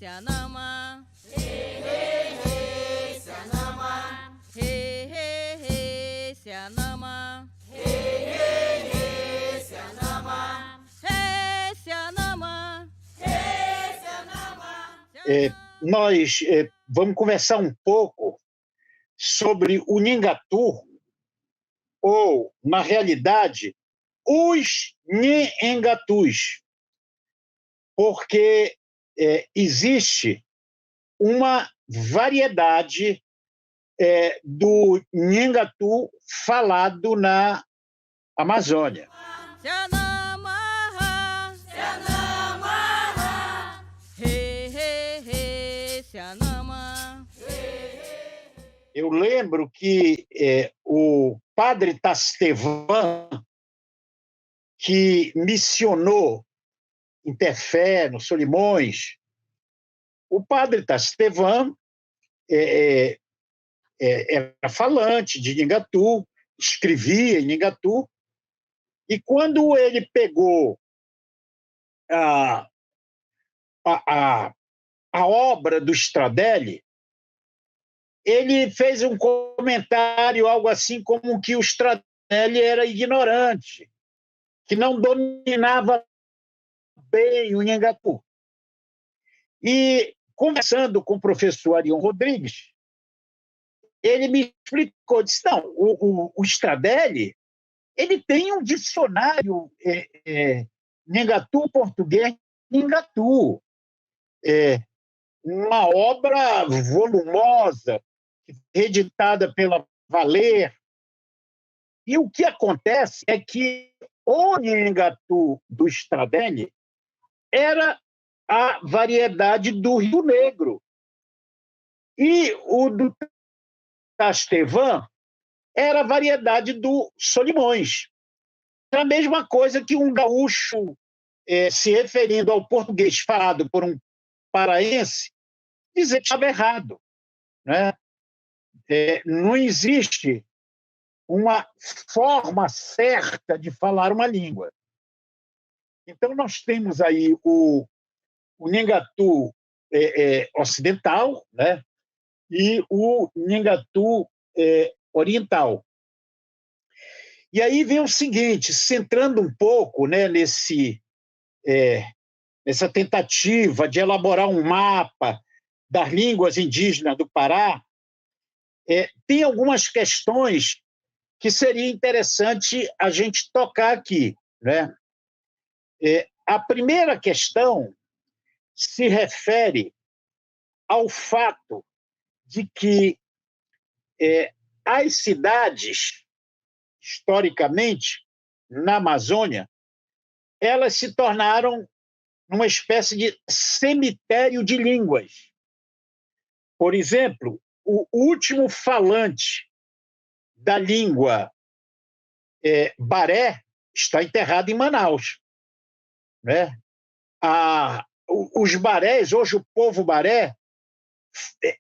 Sianama. Hey, hey, hey, Sianama. Hey, hey, hey, Sianama. Hey, hey, hey, Sianama. Hey, Sianama. Hey, Sianama. Nós vamos conversar um pouco sobre o Nhengatu, ou, na realidade, os Nhengatus, porque existe uma variedade do Nhengatu falado na Amazônia. Eu lembro que o padre Tastevan, que missionou em Tefé, no Solimões, o padre Tastevan era falante de Nhengatu, escrevia em Nhengatu, e quando ele pegou a obra do Stradelli, ele fez um comentário, algo assim como que o Stradelli era ignorante, que não dominava bem o Nhengatu. E, conversando com o professor Arion Rodrigues, ele me explicou, disse, não, o Stradelli ele tem um dicionário Nhengatu português, Nhengatu, uma obra volumosa, reeditada pela Valer. E o que acontece é que o Nhengatu do Stradelli era a variedade do Rio Negro. E o do Tastevan era a variedade do Solimões. Era a mesma coisa que um gaúcho, se referindo ao português falado por um paraense, dizer que estava errado, né? Não existe uma forma certa de falar uma língua. Então, nós temos aí o Nhengatu ocidental, né? E o Nhengatu oriental. E aí vem o seguinte, centrando um pouco, né, nessa tentativa de elaborar um mapa das línguas indígenas do Pará, tem algumas questões que seria interessante a gente tocar aqui, né? A primeira questão se refere ao fato de que as cidades, historicamente, na Amazônia, elas se tornaram uma espécie de cemitério de línguas. Por exemplo, o último falante da língua Baré está enterrado em Manaus, né? Os barés, hoje o povo baré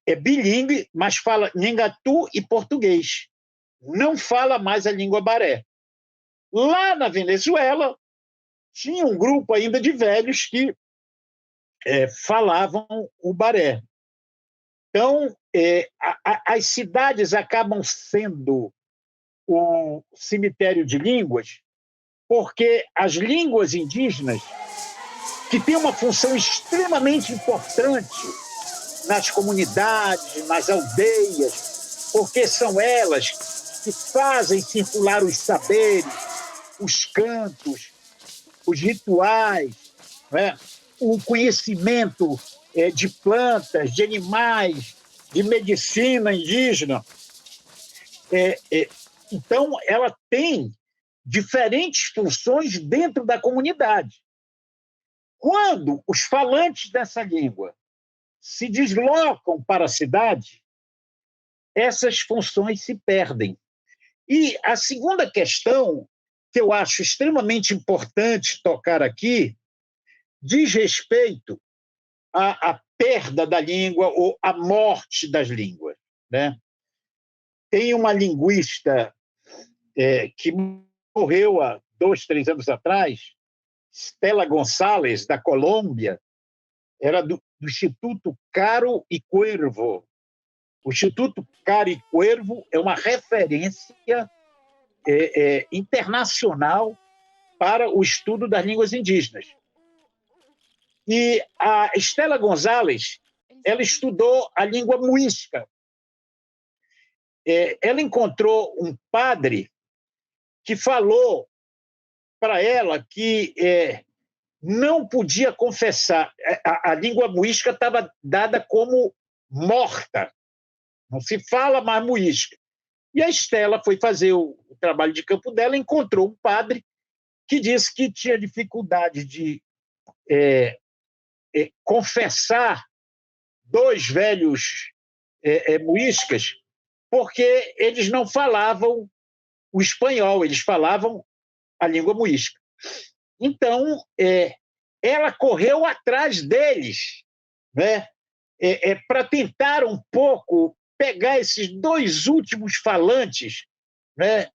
é bilíngue, mas fala Nhengatu e português. Não fala mais a língua baré. Lá na Venezuela, tinha um grupo ainda de velhos que falavam o baré. Então, as cidades acabam sendo o cemitério de línguas, porque as línguas indígenas, que têm uma função extremamente importante nas comunidades, nas aldeias, porque são elas que fazem circular os saberes, os cantos, os rituais, né? O conhecimento de plantas, de animais, de medicina indígena. Então, ela tem diferentes funções dentro da comunidade. Quando os falantes dessa língua se deslocam para a cidade, essas funções se perdem. E a segunda questão, que eu acho extremamente importante tocar aqui, diz respeito à perda da língua ou à morte das línguas, né? Tem uma linguista que morreu há 2, 3 anos atrás, Stella González, da Colômbia, era do Instituto Caro e Cuervo. O Instituto Caro e Cuervo é uma referência internacional para o estudo das línguas indígenas. E a Estela Gonzalez, ela estudou a língua muisca. Ela encontrou um padre que falou para ela que não podia confessar. A língua muisca estava dada como morta. Não se fala mais muisca. E a Estela foi fazer o trabalho de campo dela e encontrou um padre que disse que tinha dificuldade de confessar dois velhos muiscas, porque eles não falavam o espanhol, eles falavam a língua muisca. Então, ela correu atrás deles, né, para tentar um pouco pegar esses dois últimos falantes, né,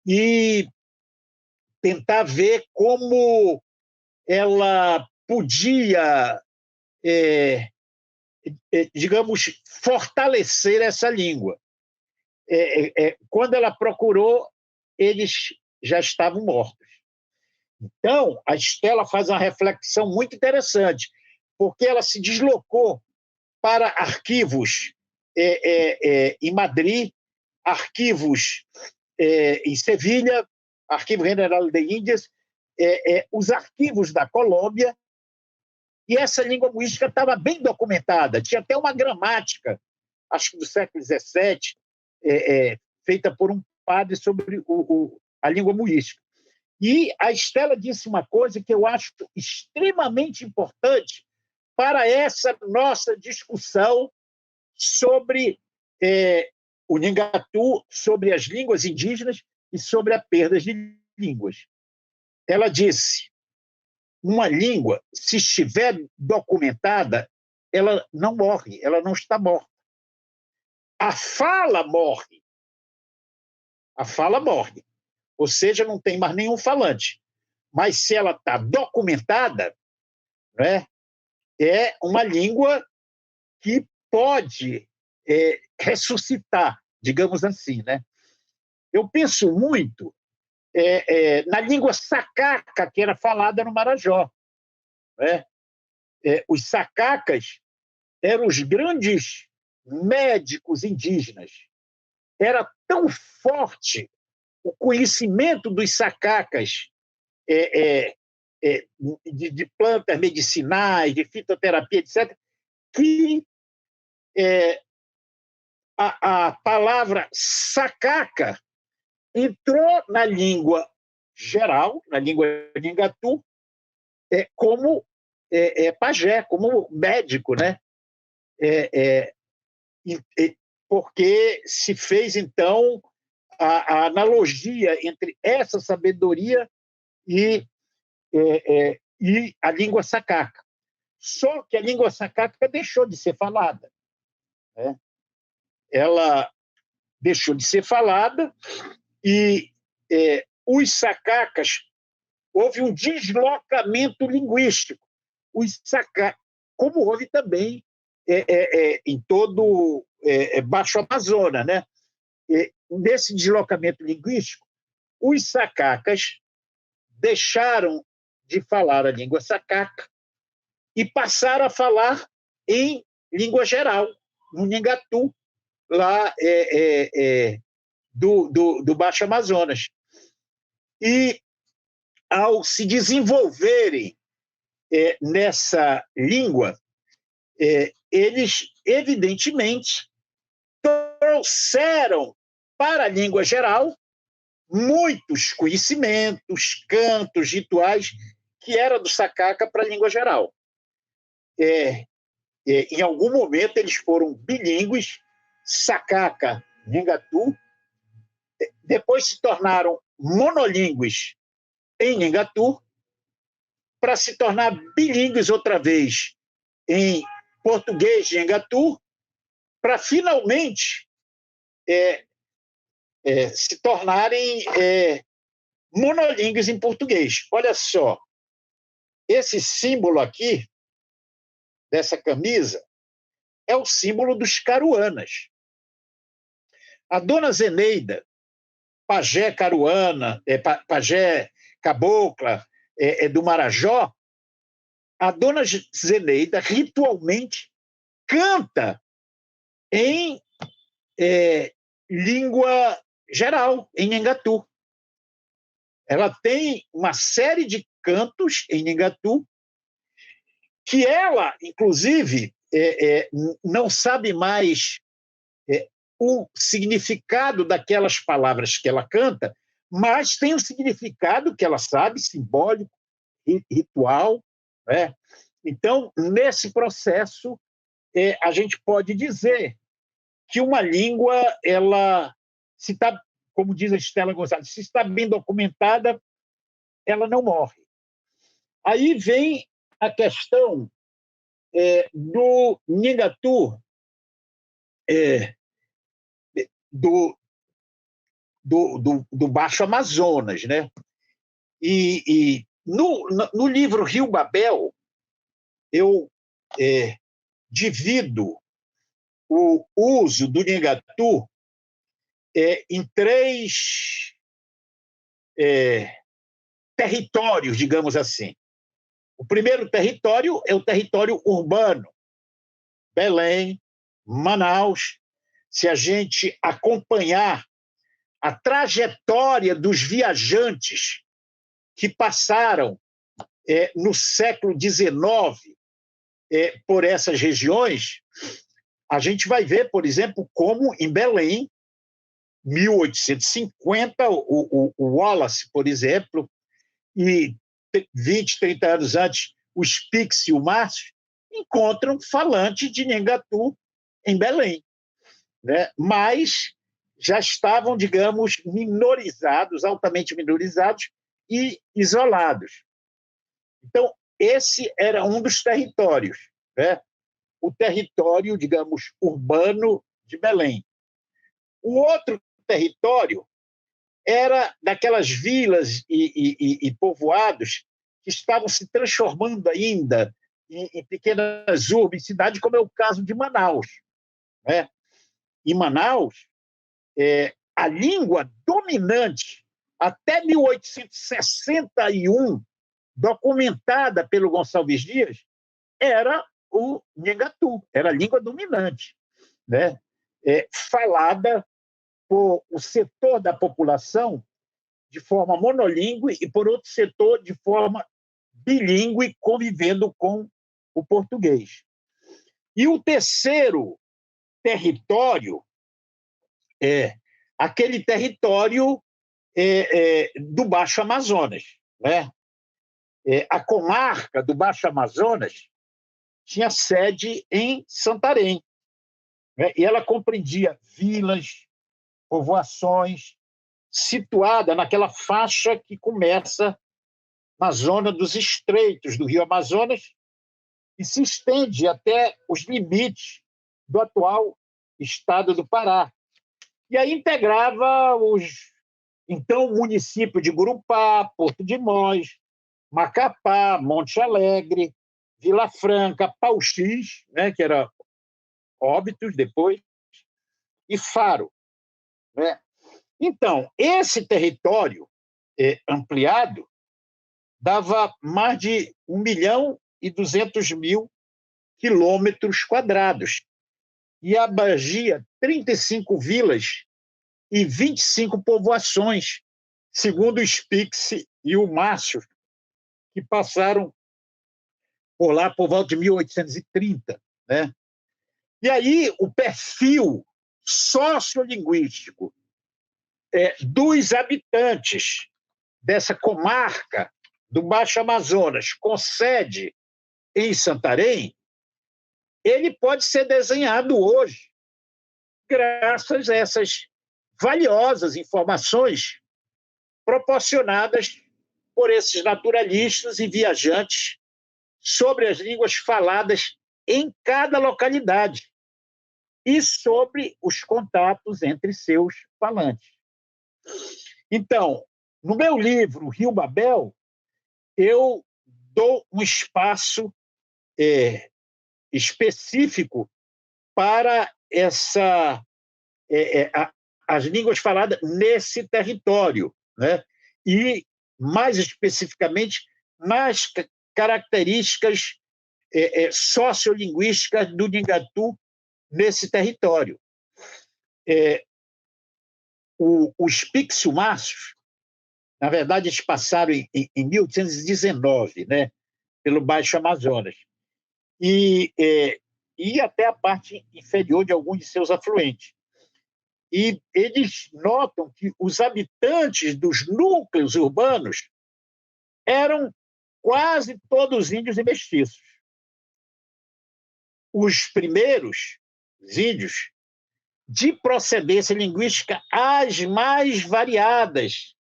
e tentar ver como ela podia, digamos, fortalecer essa língua. Quando ela procurou, eles já estavam mortos. Então, a Estela faz uma reflexão muito interessante, porque ela se deslocou para arquivos em Madrid, arquivos em Sevilha, Arquivo General de Índias, os arquivos da Colômbia, e essa língua muisca estava bem documentada. Tinha até uma gramática, acho que do século XVII, feita por um padre sobre a língua muisca. E a Estela disse uma coisa que eu acho extremamente importante para essa nossa discussão sobre o Nhangatu, sobre as línguas indígenas e sobre a perda de línguas. Ela disse: uma língua, se estiver documentada, ela não morre, ela não está morta. A fala morre. A fala morre. Ou seja, não tem mais nenhum falante. Mas se ela está documentada, né, é uma língua que pode ressuscitar, digamos assim, né? Eu penso muito na língua sacaca, que era falada no Marajó, né? Os sacacas eram os grandes médicos indígenas. Era tão forte o conhecimento dos sacacas de plantas medicinais, de fitoterapia, etc., que a palavra sacaca entrou na língua geral, na língua nhangatu, como pajé, como médico, né? Porque se fez, então, a analogia entre essa sabedoria e a língua sacaca. Só que a língua sacaca deixou de ser falada, né? Ela deixou de ser falada e os sacacas, houve um deslocamento linguístico. Os sacacas, como houve também em todo Baixo Amazonas, né? Nesse deslocamento linguístico, os sacacas deixaram de falar a língua sacaca e passaram a falar em língua geral, no nhangatu, lá do Baixo Amazonas. E, ao se desenvolverem nessa língua, eles, evidentemente, trouxeram para a língua geral muitos conhecimentos, cantos, rituais, que era do sacaca para a língua geral. Em algum momento, eles foram bilíngues, sacaca, nhangatu, depois se tornaram monolíngues em nhangatu, para se tornar bilíngues outra vez em português nhangatu, para finalmente se tornarem monolíngues em português. Olha só, esse símbolo aqui dessa camisa é o símbolo dos caruanas. A dona Zeneida, pajé caruana, pajé cabocla do Marajó, a dona Zeneida ritualmente canta em língua geral, em Nhangatu. Ela tem uma série de cantos em Nhangatu que ela, inclusive, não sabe mais o significado daquelas palavras que ela canta, mas tem um significado que ela sabe, simbólico, ritual. Né? Então, nesse processo, a gente pode dizer que uma língua, ela, se está, como diz a Estela Gonçalves, se está bem documentada, ela não morre. Aí vem a questão do Nhangatu, do Baixo Amazonas. Né? E no livro Rio Babel, eu divido o uso do Nhangatu em três territórios, digamos assim. O primeiro território é o território urbano, Belém, Manaus. Se a gente acompanhar a trajetória dos viajantes que passaram no século XIX por essas regiões, a gente vai ver, por exemplo, como em Belém, 1850, o Wallace, por exemplo, e 20, 30 anos antes, o Spix e o Márcio encontram falantes de Nhangatu em Belém. Né? Mas já estavam, digamos, minorizados, altamente minorizados e isolados. Então, esse era um dos territórios, né? O território, digamos, urbano de Belém. O outro território era daquelas vilas e povoados que estavam se transformando ainda em pequenas urbes, cidades, como é o caso de Manaus. Né? Em Manaus, a língua dominante, até 1861, documentada pelo Gonçalves Dias, era o Nhangatu, era a língua dominante, né? Falada por um setor da população de forma monolíngue e por outro setor de forma bilíngue, convivendo com o português. E o terceiro território é aquele território do Baixo Amazonas. Né? A comarca do Baixo Amazonas tinha sede em Santarém. Né? E ela compreendia vilas, povoações, situada naquela faixa que começa na zona dos estreitos do Rio Amazonas e se estende até os limites do atual estado do Pará. E aí integrava os, então, municípios de Gurupá, Porto de Mós, Macapá, Monte Alegre, Vila Franca, Pauxis, né, que era Óbidos depois, e Faro. Né? Então, esse território ampliado dava mais de 1.200.000 quilômetros quadrados e abrangia 35 vilas e 25 povoações, segundo o Spix e o Márcio, que passaram por lá por volta de 1830. Né? E aí o perfil sociolinguístico dos habitantes dessa comarca do Baixo Amazonas, com sede em Santarém, ele pode ser desenhado hoje graças a essas valiosas informações proporcionadas por esses naturalistas e viajantes sobre as línguas faladas em cada localidade e sobre os contatos entre seus falantes. Então, no meu livro, Rio Babel, eu dou um espaço específico para as línguas faladas nesse território, né? E, mais especificamente, nas características sociolinguísticas do Nhingatu nesse território. Os Pixio-Maços, na verdade, eles passaram em 1819, né, pelo Baixo Amazonas, e até a parte inferior de alguns de seus afluentes. E eles notam que os habitantes dos núcleos urbanos eram quase todos índios e mestiços. Os primeiros, os índios, de procedência linguística as mais variadas,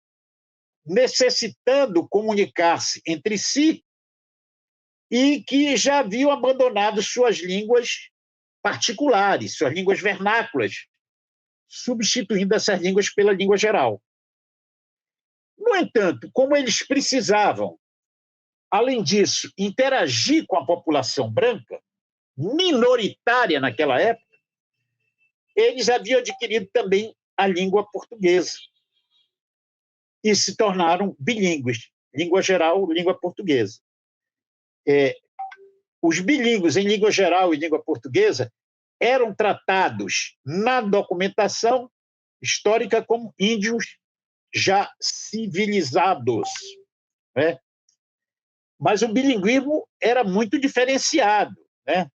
necessitando comunicar-se entre si e que já haviam abandonado suas línguas particulares, suas línguas vernáculas, substituindo essas línguas pela língua geral. No entanto, como eles precisavam, além disso, interagir com a população branca, minoritária naquela época, eles haviam adquirido também a língua portuguesa e se tornaram bilíngues, língua geral, língua portuguesa. Os bilíngues em língua geral e língua portuguesa eram tratados na documentação histórica como índios já civilizados, né? Mas o bilinguismo era muito diferenciado, né?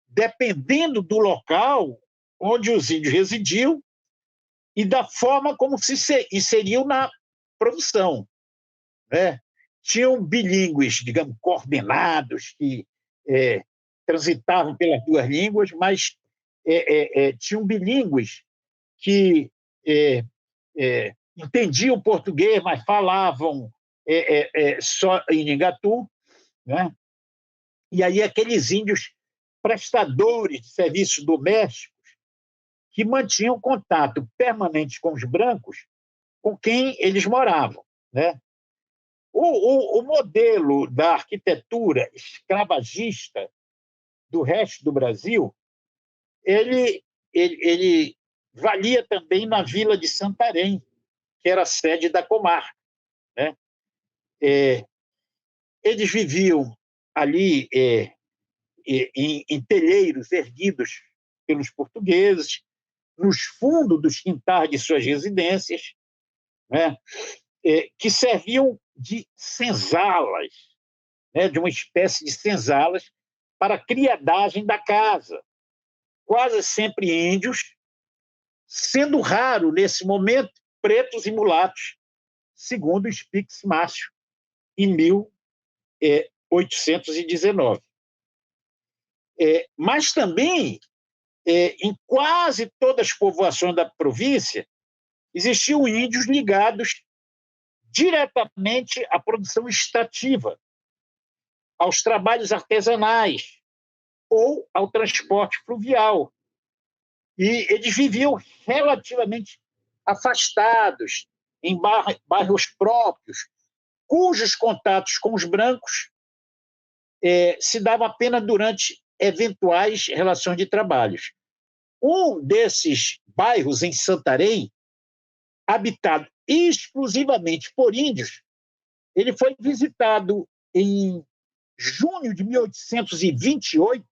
Dependendo do local onde os índios residiam e da forma como se inseriam na produção, né? Tinham bilíngues, digamos, coordenados, que transitavam pelas duas línguas, mas tinham bilíngues que entendiam português, mas falavam só em Nhingatu, né? E aí aqueles índios prestadores de serviços domésticos que mantinham contato permanente com os brancos com quem eles moravam, né? O modelo da arquitetura escravagista do resto do Brasil, ele valia também na vila de Santarém, que era a sede da comarca, né? Eles viviam ali em telheiros erguidos pelos portugueses, nos fundos dos quintais de suas residências, né? Que serviam de senzalas, né? De uma espécie de senzalas para a criadagem da casa, quase sempre índios, sendo raro, nesse momento, pretos e mulatos, segundo Spix Márcio, em 1819. Mas também, em quase todas as povoações da província, existiam índios ligados diretamente à produção extrativa, aos trabalhos artesanais ou ao transporte fluvial. E eles viviam relativamente afastados, em bairros próprios, cujos contatos com os brancos se davam apenas durante eventuais relações de trabalhos. Um desses bairros em Santarém, habitado exclusivamente por índios, ele foi visitado em junho de 1828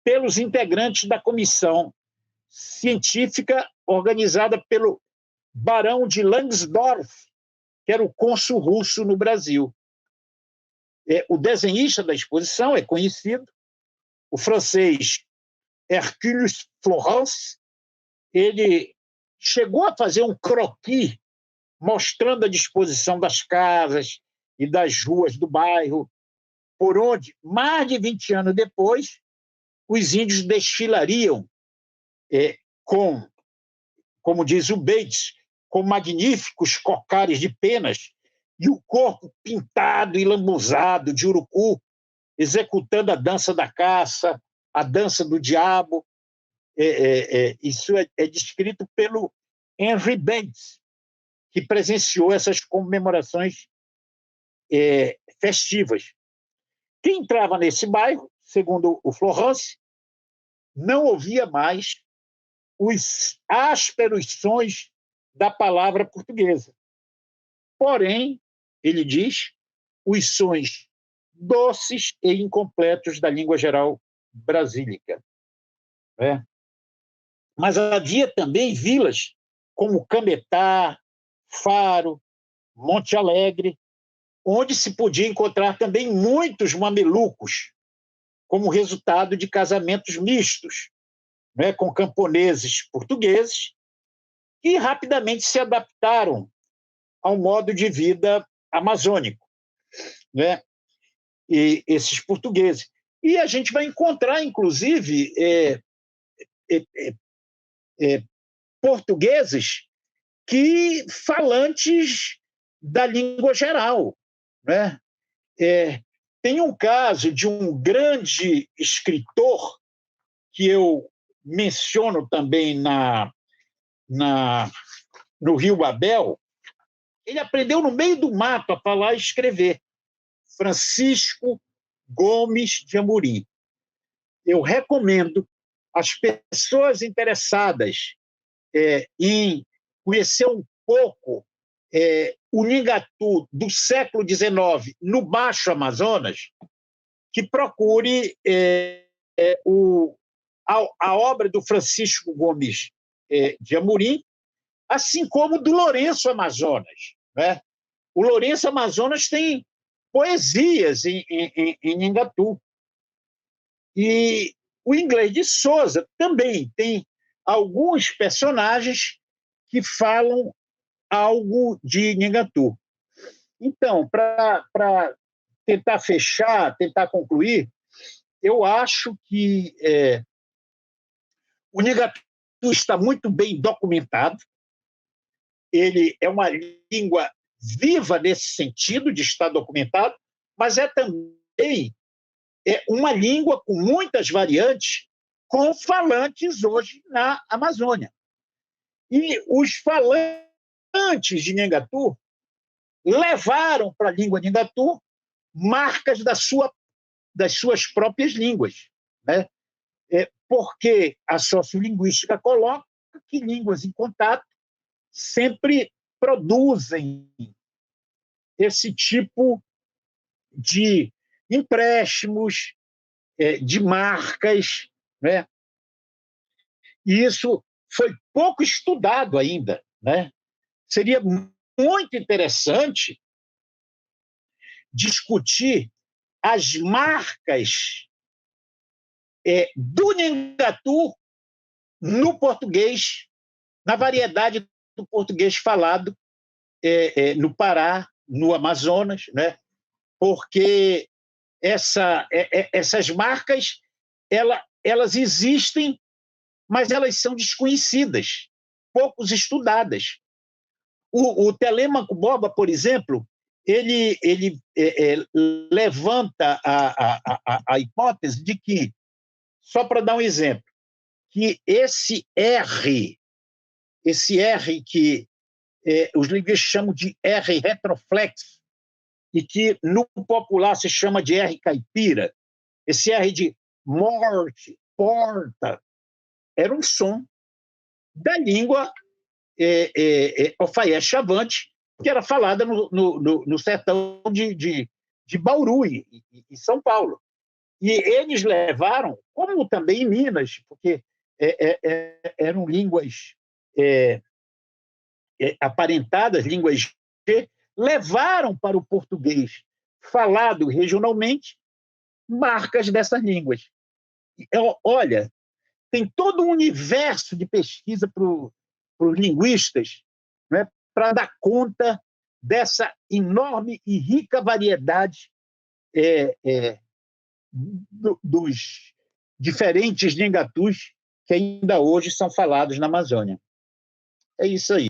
pelos integrantes da comissão científica organizada pelo Barão de Langsdorff, que era o cônsul russo no Brasil. O desenhista da exposição é conhecido, o francês Hercule Florence. Ele chegou a fazer um croquis mostrando a disposição das casas e das ruas do bairro, por onde, mais de 20 anos depois, os índios desfilariam como diz o Bates, com magníficos cocares de penas e o corpo pintado e lambuzado de urucu, executando a dança da caça, a dança do diabo. Isso é descrito pelo Henry Bates, que presenciou essas comemorações festivas. Quem entrava nesse bairro segundo o Florence, não ouvia mais os ásperos sons da palavra portuguesa. Porém, ele diz, os sons doces e incompletos da língua geral brasílica. Né? Mas havia também vilas como Cametá, Faro, Monte Alegre, onde se podia encontrar também muitos mamelucos, como resultado de casamentos mistos, né, com camponeses portugueses, que rapidamente se adaptaram ao modo de vida amazônico, né? E esses portugueses. E a gente vai encontrar, inclusive, portugueses que falantes da língua geral, né? Tem um caso de um grande escritor que eu menciono também no Rio Babel. Ele aprendeu no meio do mato a falar e escrever. Francisco Gomes de Amorim. Eu recomendo às pessoas interessadas em conhecer um pouco o Nhangatu do século XIX no Baixo Amazonas, que procure a obra do Francisco Gomes de Amorim, assim como do Lourenço Amazonas. Né? O Lourenço Amazonas tem poesias em Nhangatu. E o Inglês de Souza também tem alguns personagens que falam algo de Nhangatu. Então, para tentar fechar, tentar concluir, eu acho que o Nhangatu está muito bem documentado. Ele é uma língua viva nesse sentido de estar documentado, mas é também uma língua com muitas variantes, com falantes hoje na Amazônia. E os falantes de Nhangatu levaram para a língua Nhangatu marcas das suas próprias línguas, né? Porque a sociolinguística coloca que línguas em contato sempre produzem esse tipo de empréstimos, de marcas, né? E isso foi pouco estudado ainda, né? Seria muito interessante discutir as marcas do Nhangatu no português, na variedade do português falado no Pará, no Amazonas, né? Porque essas marcas elas existem, mas elas são desconhecidas, poucos estudadas. O Telêmaco Borba, por exemplo, ele levanta a hipótese de que, só para dar um exemplo, que esse R que os linguistas chamam de R retroflexo, e que no popular se chama de R caipira, esse R de morte, porta, era um som da língua Ofaié Chavante, que era falada no sertão de Bauru, em São Paulo. E eles levaram, como também em Minas, porque eram línguas aparentadas, línguas G, levaram para o português falado regionalmente marcas dessas línguas. Olha, tem todo um universo de pesquisa para os linguistas, né, para dar conta dessa enorme e rica variedade dos diferentes Nhangatus que ainda hoje são falados na Amazônia. É isso aí.